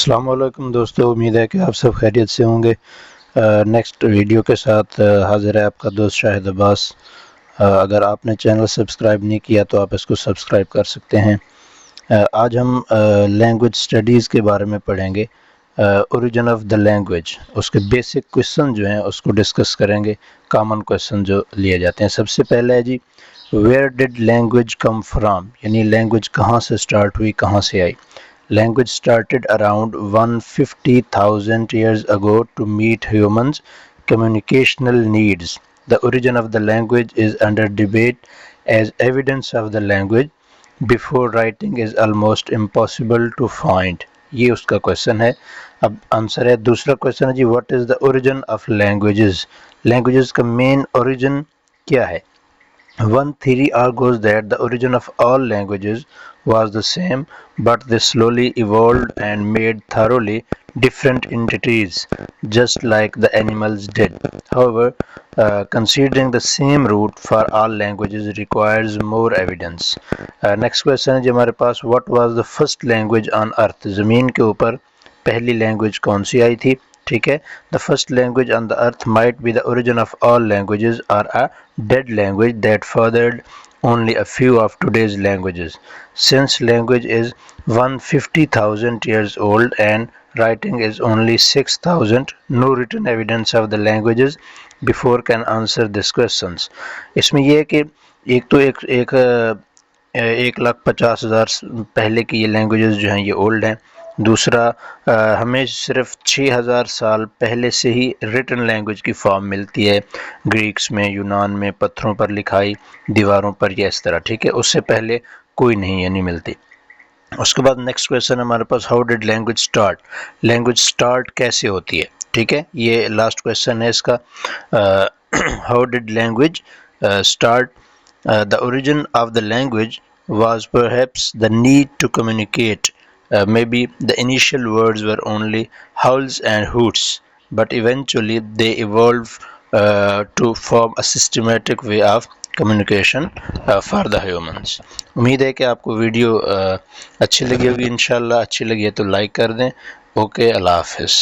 अस्सलाम वालेकुम दोस्तों, उम्मीद है कि आप सब खैरियत से होंगे। नेक्स्ट वीडियो के साथ हाज़िर है आपका दोस्त शाहिद अब्बास। अगर आपने चैनल सब्सक्राइब नहीं किया तो आप इसको सब्सक्राइब कर सकते हैं। आज हम लैंग्वेज स्टडीज़ के बारे में पढ़ेंगे। ओरिजिन ऑफ द लैंग्वेज, उसके बेसिक क्वेश्चन जो हैं उसको डिस्कस करेंगे। कॉमन क्वेश्चन जो लिए जाते हैं, सबसे पहला है जी, where did language come from, यानी लैंग्वेज कहाँ से स्टार्ट हुई, कहाँ से आई। Language started around 150,000 years ago to meet humans' communicational needs. The origin of the language is under debate, as evidence of the language before writing is almost impossible to find. ये उसका question है। अब answer है, दूसरा question है जी, what is the origin of languages. Languages का main origin क्या है। One theory argues that the origin of all languages was the same, but they slowly evolved and made thoroughly different entities, just like the animals did. However, considering the same root for all languages requires more evidence. Next question है जी हमारे पास, what was the first language on earth? ज़मीन के ऊपर पहली language कौन सी आई थी। ठीक है, the first language on the earth might be the origin of all languages are a dead language that furthered only a few of today's languages. Since language is 150,000 years old and writing is only 6,000, no written evidence of the languages before can answer these questions. इसमें यह है कि एक तो एक 1,50,000 पहले की ये लैंग्वेजेस जो हैं ये ओल्ड हैं। दूसरा, हमें सिर्फ 6,000 साल पहले से ही रिटन लैंग्वेज की फॉर्म मिलती है, ग्रीक्स में, यूनान में, पत्थरों पर लिखाई, दीवारों पर, या इस तरह। ठीक है, उससे पहले कोई नहीं, यानी मिलती। उसके बाद नेक्स्ट क्वेश्चन हमारे पास, how did language start. Language start कैसे होती है। ठीक है, ये लास्ट क्वेश्चन है इसका। How did language start. The origin of the language was perhaps the need to communicate. Maybe the initial words were only howls and hoots, but eventually they evolved to form a systematic way of communication for the humans. उम्मीद है कि आपको video अच्छी लगी होगी। इंशाल्लाह अच्छी लगी है तो लाइक कर दें। ओके, अल्लाह हाफिज़।